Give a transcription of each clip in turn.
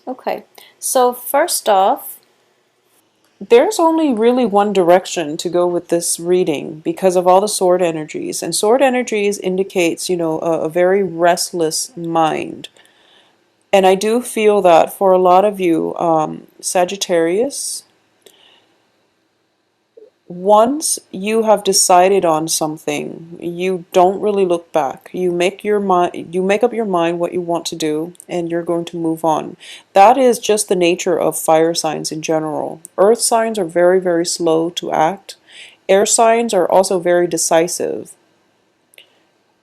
Okay, so first off, there's only really one direction to go with this reading because of all the sword energies. And sword energies indicates, a very restless mind. And I do feel that for a lot of you, Sagittarius, once you have decided on something, you don't really look back. You make up your mind what you want to do, and you're going to move on. That is just the nature of fire signs in general. Earth signs are very, very slow to act. Air signs are also very decisive.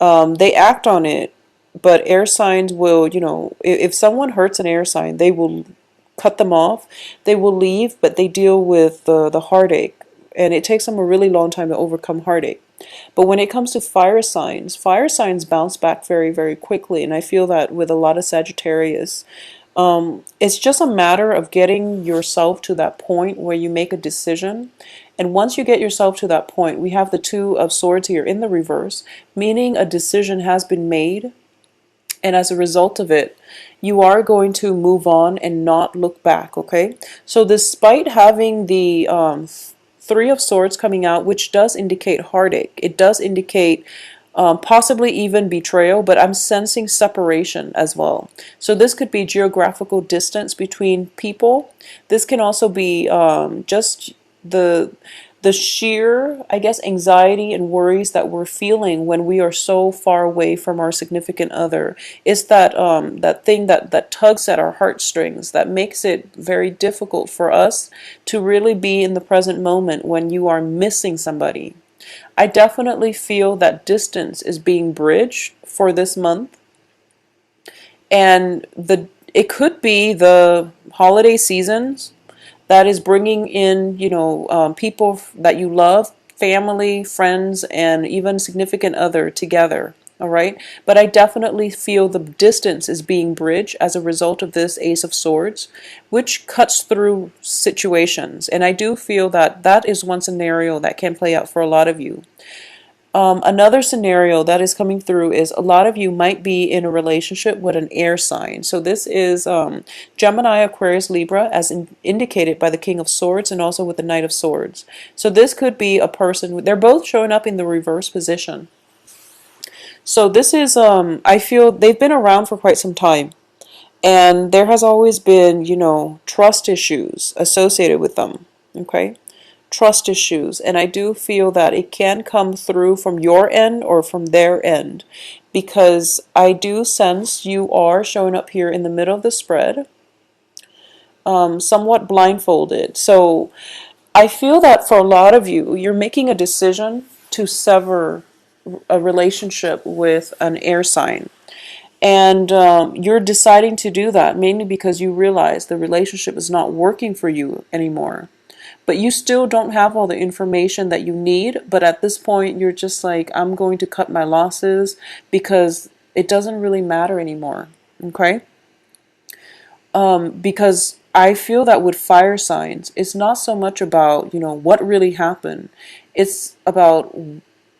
They act on it, but air signs will, if someone hurts an air sign, they will cut them off. They will leave, but they deal with the heartache, and it takes them a really long time to overcome heartache. But when it comes to fire signs bounce back very, very quickly, and I feel that with a lot of Sagittarius, it's just a matter of getting yourself to that point where you make a decision. And once you get yourself to that point, we have the Two of Swords here in the reverse, meaning a decision has been made. And as a result of it, you are going to move on and not look back, okay? So despite having the Three of Swords coming out, which does indicate heartache, it does indicate possibly even betrayal, but I'm sensing separation as well. So this could be geographical distance between people. This can also be just the sheer, I guess, anxiety and worries that we're feeling when we are so far away from our significant other. It's that thing that tugs at our heartstrings that makes it very difficult for us to really be in the present moment when you are missing somebody. I definitely feel that distance is being bridged for this month, and it could be the holiday seasons that is bringing in, people that you love, family, friends, and even significant other together. All right. But I definitely feel the distance is being bridged as a result of this Ace of Swords, which cuts through situations. And I do feel that that is one scenario that can play out for a lot of you. Another scenario that is coming through is a lot of you might be in a relationship with an air sign. So this is Gemini, Aquarius, Libra, as indicated by the King of Swords and also with the Knight of Swords. So this could be a person, they're both showing up in the reverse position. So this is, I feel they've been around for quite some time. And there has always been, trust issues associated with them. Okay? Trust issues, and I do feel that it can come through from your end or from their end, because I do sense you are showing up here in the middle of the spread, somewhat blindfolded. So I feel that for a lot of you, you're making a decision to sever a relationship with an air sign. And you're deciding to do that mainly because you realize the relationship is not working for you anymore. But you still don't have all the information that you need. But at this point, you're just like, I'm going to cut my losses because it doesn't really matter anymore. Okay? Because I feel that with fire signs, it's not so much about, what really happened. It's about,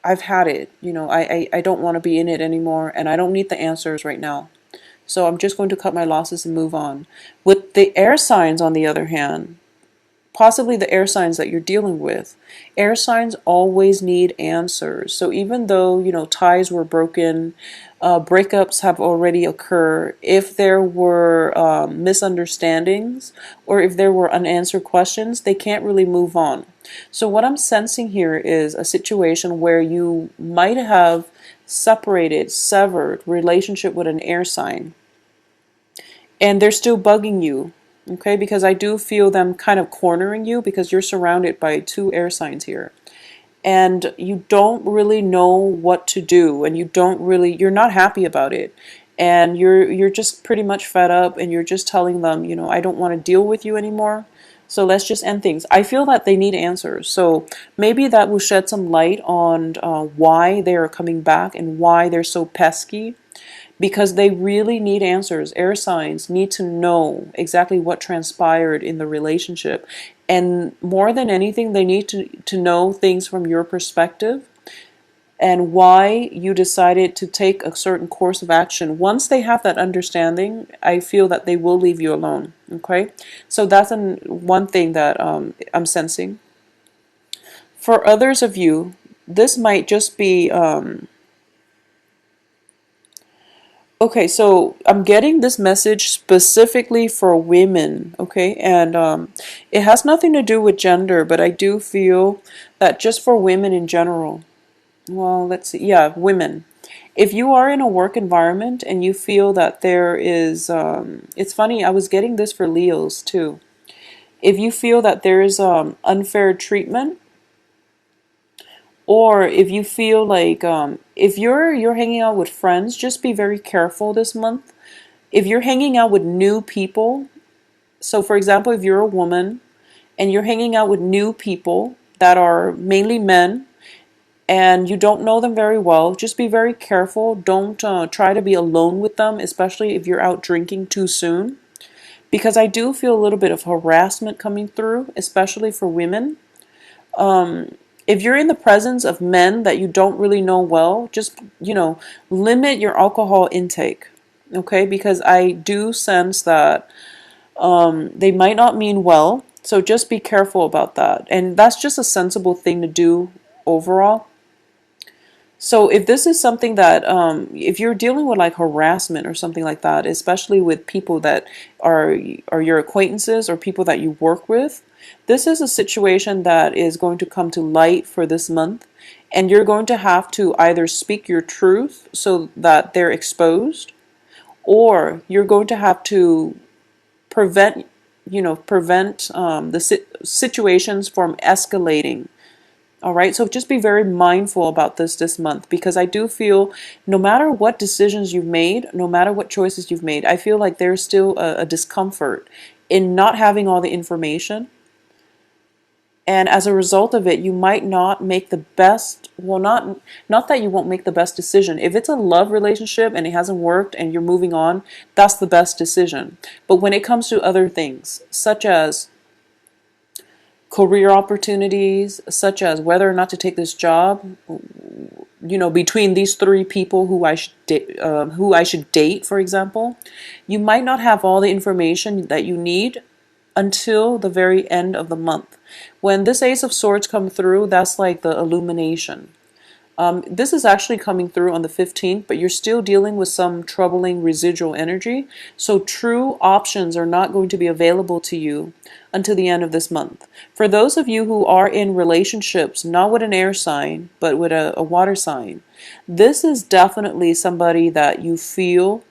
I've had it. I don't want to be in it anymore, and I don't need the answers right now. So I'm just going to cut my losses and move on. With the air signs, on the other hand, possibly the air signs that you're dealing with. Air signs always need answers. So even though, ties were broken, breakups have already occurred, if there were misunderstandings or if there were unanswered questions, they can't really move on. So what I'm sensing here is a situation where you might have severed relationship with an air sign, and they're still bugging you. Okay, because I do feel them kind of cornering you because you're surrounded by two air signs here. And you don't really know what to do, and you're not happy about it. And you're just pretty much fed up, and you're just telling them, I don't want to deal with you anymore. So let's just end things. I feel that they need answers. So maybe that will shed some light on why they are coming back and why they're so pesky, because they really need answers. Air signs need to know exactly what transpired in the relationship. And more than anything, they need to know things from your perspective. and why you decided to take a certain course of action. Once they have that understanding, I feel that they will leave you alone. Okay, so that's one thing that I'm sensing. For others of you, this might just be okay, so I'm getting this message specifically for women, okay? And it has nothing to do with gender, but I do feel that just for women in general. Well, let's see. Yeah, women. If you are in a work environment and you feel that there is, it's funny, I was getting this for Leos too. If you feel that there is unfair treatment, or if you feel like if you're hanging out with friends, just be very careful this month. If you're hanging out with new people, so for example, if you're a woman and you're hanging out with new people that are mainly men and you don't know them very well, just be very careful. Don't try to be alone with them, especially if you're out drinking too soon. Because I do feel a little bit of harassment coming through, especially for women. If you're in the presence of men that you don't really know well, just, limit your alcohol intake. Okay, because I do sense that they might not mean well, so just be careful about that. And that's just a sensible thing to do overall. So if this is something that, if you're dealing with like harassment or something like that, especially with people that are your acquaintances or people that you work with, this is a situation that is going to come to light for this month. And you're going to have to either speak your truth so that they're exposed, or you're going to have to prevent the situations from escalating. All right, so just be very mindful about this month, because I do feel no matter what decisions you've made, no matter what choices you've made, I feel like there's still a discomfort in not having all the information. And as a result of it, you might not make the best, well, not that you won't make the best decision. If it's a love relationship and it hasn't worked and you're moving on, that's the best decision. But when it comes to other things, such as career opportunities, such as whether or not to take this job, between these three people who I should date, for example, you might not have all the information that you need until the very end of the month. When this Ace of Swords come through, that's like the illumination. This is actually coming through on the 15th, but you're still dealing with some troubling residual energy. So true options are not going to be available to you until the end of this month. For those of you who are in relationships, not with an air sign, but with a water sign, this is definitely somebody that you feel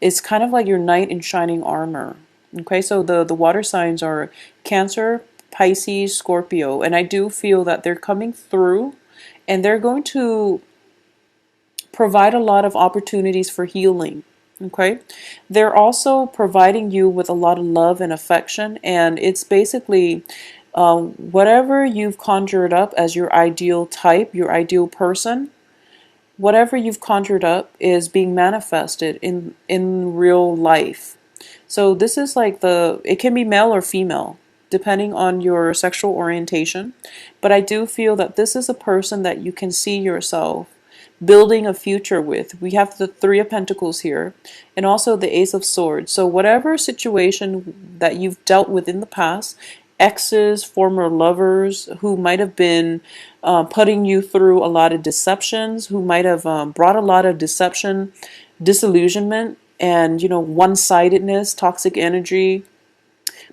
is kind of like your knight in shining armor. Okay, so the water signs are Cancer, Pisces, Scorpio, and I do feel that they're coming through and they're going to provide a lot of opportunities for healing. Okay, they're also providing you with a lot of love and affection, and it's basically whatever you've conjured up as your ideal type, your ideal person, whatever you've conjured up is being manifested in real life. So this is like it can be male or female, depending on your sexual orientation. But I do feel that this is a person that you can see yourself building a future with. We have the Three of Pentacles here and also the Ace of Swords. So whatever situation that you've dealt with in the past, exes, former lovers who might have been putting you through a lot of deceptions, who might have brought a lot of deception, disillusionment, and one-sidedness, toxic energy,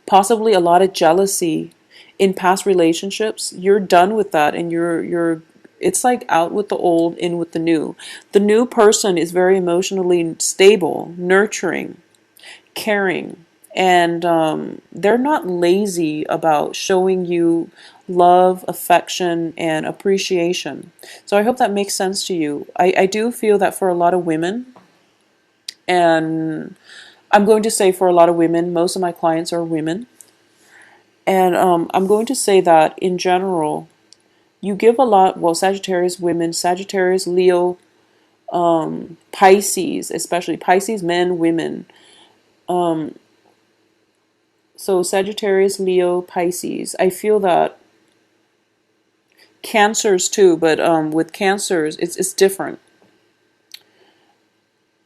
possibly a lot of jealousy in past relationships. You're done with that, and you're it's like out with the old, in with the new. The new person is very emotionally stable, nurturing, caring, and they're not lazy about showing you love, affection, and appreciation. So I hope that makes sense to you. I do feel that for a lot of women, and I'm going to say for a lot of women, most of my clients are women, and I'm going to say that in general, you give a lot, well, Sagittarius women, Sagittarius, Leo, Pisces, especially Pisces men, women. So Sagittarius, Leo, Pisces, I feel that Cancers too, but with cancers, it's different.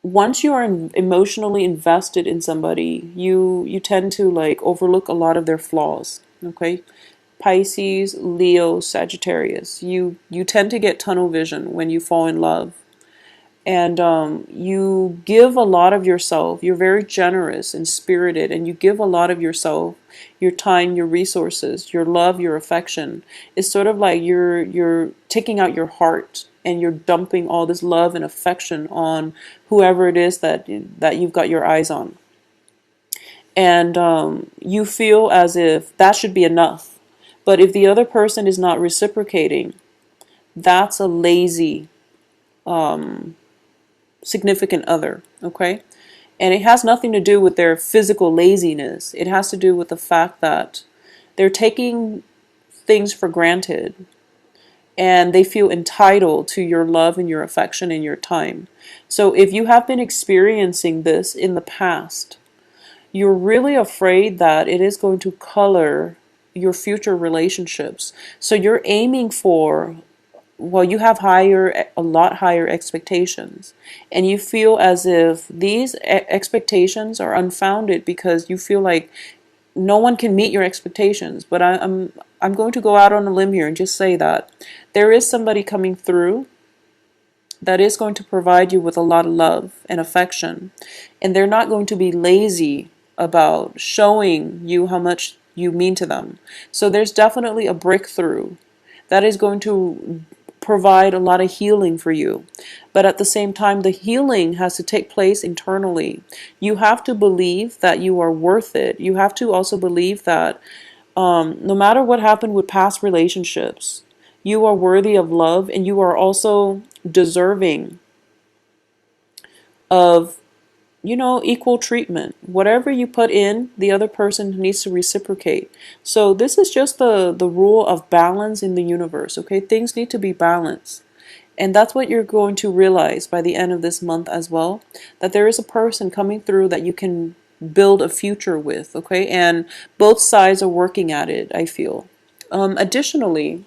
Once you are emotionally invested in somebody, you tend to like overlook a lot of their flaws. Okay, Pisces, Leo, Sagittarius. You tend to get tunnel vision when you fall in love, and you give a lot of yourself. You're very generous and spirited, and you give a lot of yourself, your time, your resources, your love, your affection. It's sort of like you're taking out your heart and you're dumping all this love and affection on whoever it is that you've got your eyes on, and you feel as if that should be enough. But if the other person is not reciprocating, that's a lazy significant other, okay? And it has nothing to do with their physical laziness. It has to do with the fact that they're taking things for granted and they feel entitled to your love and your affection and your time. So if you have been experiencing this in the past, you're really afraid that it is going to color your future relationships. So you're aiming for, well, you have a lot higher expectations, and you feel as if these expectations are unfounded because you feel like no one can meet your expectations. But I'm going to go out on a limb here and just say that there is somebody coming through that is going to provide you with a lot of love and affection, and they're not going to be lazy about showing you how much you mean to them. So there's definitely a breakthrough that is going to provide a lot of healing for you. But at the same time, the healing has to take place internally. You have to believe that you are worth it. You have to also believe that no matter what happened with past relationships, you are worthy of love, and you are also deserving of, equal treatment. Whatever you put in, the other person needs to reciprocate. So this is just the rule of balance in the universe, okay? Things need to be balanced. And that's what you're going to realize by the end of this month as well, that there is a person coming through that you can build a future with, okay? And both sides are working at it, I feel. Additionally,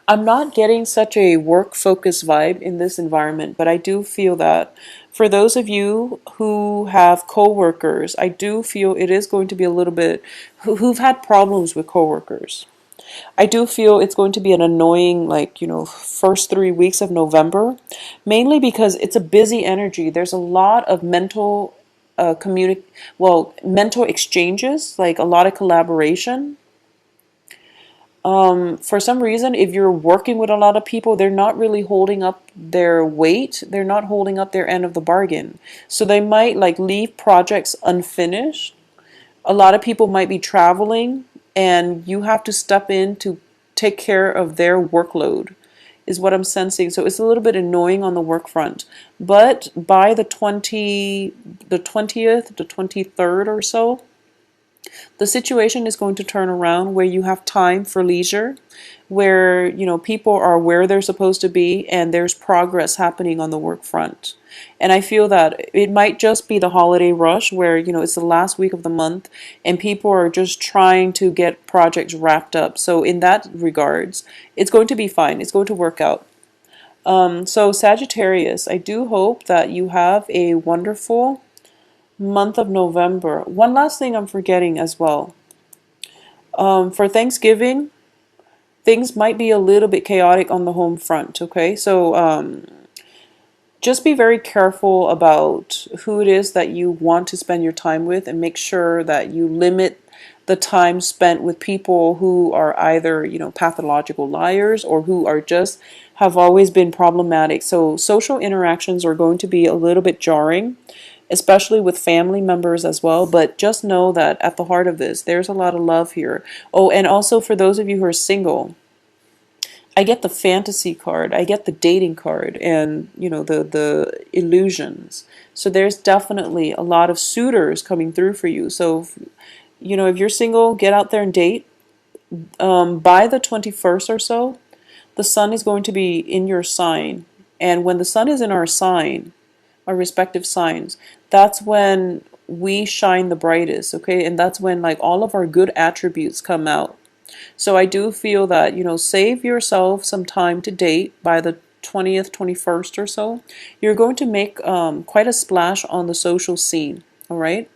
I'm not getting such a work-focused vibe in this environment, but I do feel that for those of you who have coworkers, I do feel it is going to be a little bit, who've had problems with coworkers. I do feel it's going to be an annoying, like, first 3 weeks of November, mainly because it's a busy energy. There's a lot of mental exchanges, like a lot of collaboration. For some reason, if you're working with a lot of people, they're not really holding up their weight. They're not holding up their end of the bargain. So they might like leave projects unfinished. A lot of people might be traveling, and you have to step in to take care of their workload, is what I'm sensing. So it's a little bit annoying on the work front. But by the 20th, the 23rd or so, the situation is going to turn around where you have time for leisure, where people are where they're supposed to be, and there's progress happening on the work front. And I feel that it might just be the holiday rush where it's the last week of the month and people are just trying to get projects wrapped up. So in that regards, it's going to be fine. It's going to work out. So Sagittarius, I do hope that you have a wonderful month of November. One last thing I'm forgetting as well. For Thanksgiving, things might be a little bit chaotic on the home front, okay? So just be very careful about who it is that you want to spend your time with, and make sure that you limit the time spent with people who are either, pathological liars, or who are just have always been problematic. So social interactions are going to be a little bit jarring, especially with family members as well. But just know that at the heart of this, there's a lot of love here. Oh, and also for those of you who are single, I get the fantasy card, I get the dating card, and the illusions. So there's definitely a lot of suitors coming through for you. So if you're single, get out there and date. By the 21st or so, the sun is going to be in your sign, and when the sun is in our sign, our respective signs, that's when we shine the brightest, okay? And that's when like all of our good attributes come out. So I do feel that, save yourself some time to date by the 20th, 21st or so. You're going to make quite a splash on the social scene. All right.